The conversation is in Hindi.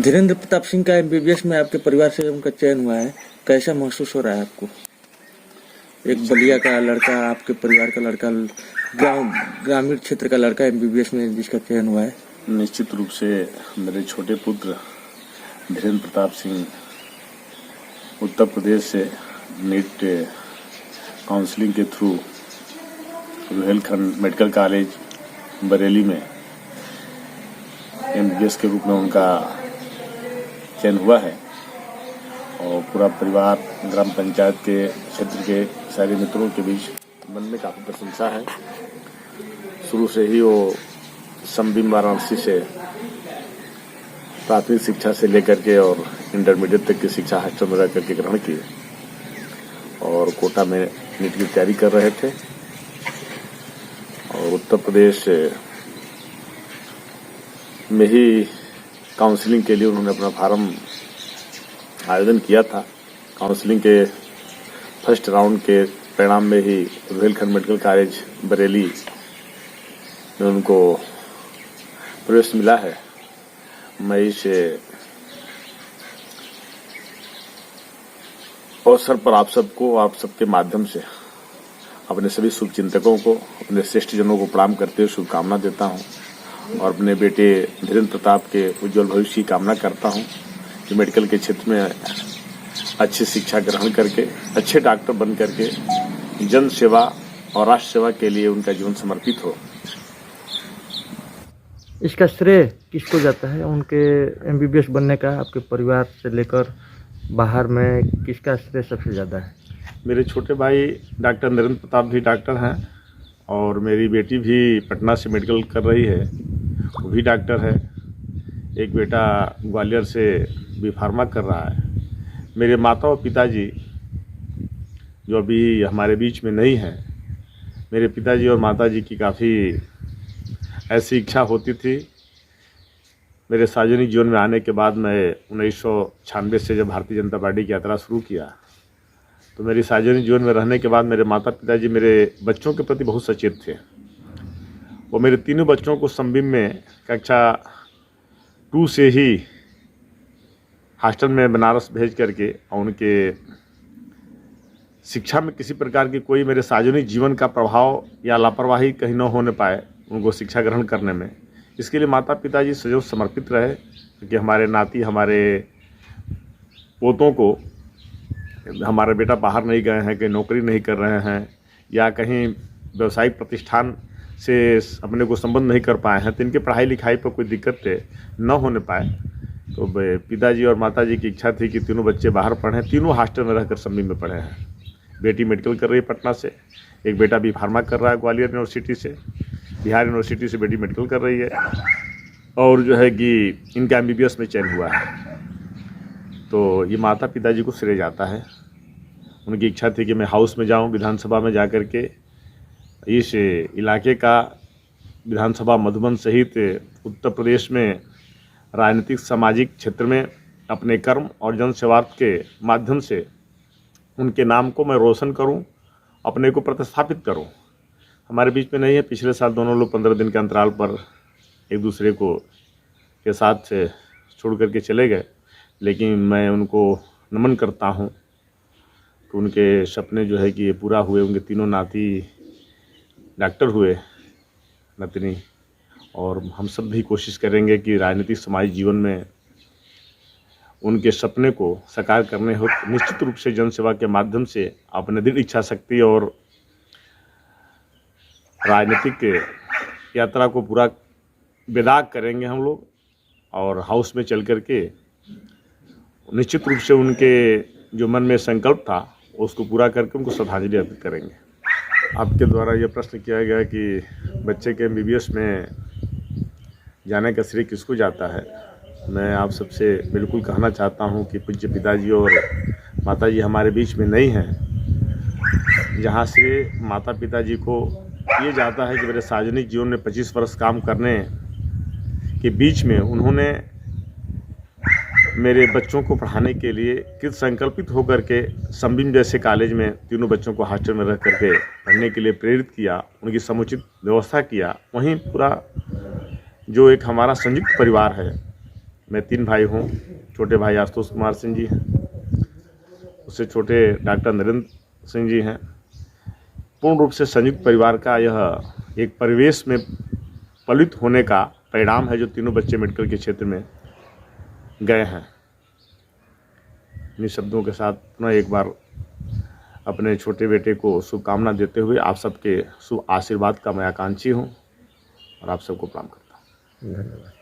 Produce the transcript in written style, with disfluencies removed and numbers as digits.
धीरेन्द्र प्रताप सिंह का एमबीबीएस में आपके परिवार से उनका चयन हुआ है, कैसा महसूस हो रहा है आपको? एक बलिया का लड़का, आपके परिवार का लड़का, ग्रामीण क्षेत्र का लड़का एमबीबीएस में जिसका चयन हुआ है। निश्चित रूप से मेरे छोटे पुत्र धीरेन्द्र प्रताप सिंह उत्तर प्रदेश से नीट काउंसलिंग के through Rohilkhand medical college Bareilly में एमबीबीएस के रूप में उनका चयन हुआ है और पूरा परिवार ग्राम पंचायत के क्षेत्र के सारे मित्रों के बीच मन में काफ़ी प्रशंसा है। शुरू से ही वो संबीम वाराणसी से प्राथमिक शिक्षा से लेकर के और इंटरमीडिएट तक की शिक्षा हॉस्टल में रह करके ग्रहण की और कोटा में नीट की तैयारी कर रहे थे और उत्तर प्रदेश में ही काउंसलिंग के लिए उन्होंने अपना फार्म आवेदन किया था। काउंसलिंग के फर्स्ट राउंड के परिणाम में ही रुहेलखंड मेडिकल कॉलेज बरेली में उनको प्रवेश मिला है। मैं इस अवसर पर आप सबके माध्यम से अपने सभी शुभचिंतकों को, अपने श्रेष्ठ जनों को प्रणाम करते हुए शुभकामना देता हूं और अपने बेटे धीरेन्द्र प्रताप के उज्जवल भविष्य की कामना करता हूं कि मेडिकल के क्षेत्र में अच्छी शिक्षा ग्रहण करके अच्छे डॉक्टर बन करके जन सेवा और राष्ट्र सेवा के लिए उनका जीवन समर्पित हो। इसका श्रेय किसको जाता है उनके एमबीबीएस बनने का? आपके परिवार से लेकर बाहर में किसका श्रेय सबसे ज़्यादा है? मेरे छोटे भाई डॉक्टर नरेंद्र प्रताप भी डॉक्टर हैं और मेरी बेटी भी पटना से मेडिकल कर रही है, वो भी डॉक्टर है। एक बेटा ग्वालियर से बी फार्मा कर रहा है। मेरे माता और पिताजी जो अभी हमारे बीच में नहीं हैं, मेरे पिताजी और माताजी की काफ़ी ऐसी इच्छा होती थी। मेरे सार्वजनिक जीवन में आने के बाद मैं 1996 से जब भारतीय जनता पार्टी की यात्रा शुरू किया तो मेरी सार्वजनिक जीवन में रहने के बाद मेरे माता पिताजी मेरे बच्चों के प्रति बहुत सचेत थे। वो मेरे तीनों बच्चों को संबीम में कक्षा 2 से ही हॉस्टल में बनारस भेज करके और उनके शिक्षा में किसी प्रकार की कोई मेरे सार्वजनिक जीवन का प्रभाव या लापरवाही कहीं न होने पाए उनको शिक्षा ग्रहण करने में। इसके लिए माता पिताजी सदैव समर्पित रहे क्योंकि हमारे नाती, हमारे पोतों को, हमारा बेटा बाहर नहीं गए हैं, कहीं नौकरी नहीं कर रहे हैं या कहीं व्यवसायिक प्रतिष्ठान से अपने को संबंध नहीं कर पाए हैं तो इनके पढ़ाई लिखाई पर कोई दिक्कत न होने पाए। तो पिताजी और माताजी की इच्छा थी कि तीनों बच्चे बाहर पढ़ें। तीनों हॉस्टल में रहकर संबीम में पढ़े हैं। बेटी मेडिकल कर रही है पटना से, एक बेटा बी फार्मा कर रहा है ग्वालियर यूनिवर्सिटी से, बिहार यूनिवर्सिटी से बेटी मेडिकल कर रही है और जो है कि इनका एमबीबीएस में चयन हुआ है। तो ये माता पिताजी को श्रेय जाता है। उनकी इच्छा थी कि मैं हाउस में जाऊं, विधानसभा में जा कर के इस इलाके का विधानसभा मधुबन सहित उत्तर प्रदेश में राजनीतिक सामाजिक क्षेत्र में अपने कर्म और जन सेवार्थ के माध्यम से उनके नाम को मैं रोशन करूं, अपने को प्रतिस्थापित करूं। हमारे बीच में नहीं है। पिछले साल दोनों लोग 15 दिन के अंतराल पर एक दूसरे को के साथ छोड़ करके चले गए, लेकिन मैं उनको नमन करता हूं कि उनके सपने जो है कि ये पूरा हुए। उनके तीनों नाती डॉक्टर हुए, नतनी, और हम सब भी कोशिश करेंगे कि राजनीतिक समाज जीवन में उनके सपने को साकार करने हो निश्चित रूप से जनसेवा के माध्यम से अपने दृढ़ इच्छा शक्ति और राजनीतिक यात्रा को पूरा बेदाग करेंगे हम लोग और हाउस में चल करके निश्चित रूप से उनके जो मन में संकल्प था उसको पूरा करके उनको श्रद्धांजलि अर्पित करेंगे। आपके द्वारा यह प्रश्न किया गया कि बच्चे के एमबीबीएस में जाने का श्रेय किसको जाता है। मैं आप सबसे बिल्कुल कहना चाहता हूं कि पूज्य पिताजी और माताजी हमारे बीच में नहीं हैं। जहां से माता पिताजी को ये जाता है कि मेरे सार्वजनिक जीवन में 25 वर्ष काम करने के बीच में उन्होंने मेरे बच्चों को पढ़ाने के लिए कृत संकल्पित होकर के संबीम जैसे कॉलेज में तीनों बच्चों को हॉस्टल में रह करके पढ़ने के लिए प्रेरित किया, उनकी समुचित व्यवस्था किया। वहीं पूरा जो एक हमारा संयुक्त परिवार है मैं 3 भाई हूँ। छोटे भाई आशुतोष कुमार सिंह जी हैं, उससे छोटे डॉक्टर नरेंद्र सिंह जी हैं। पूर्ण रूप से संयुक्त परिवार का यह एक परिवेश में पलित होने का परिणाम है जो तीनों बच्चे मेडिकल के क्षेत्र में गए हैं। इन शब्दों के साथ पुनः एक बार अपने छोटे बेटे को शुभकामना देते हुए आप सबके शुभ आशीर्वाद का मैं आकांक्षी हूँ और आप सबको प्रणाम करता हूँ। धन्यवाद।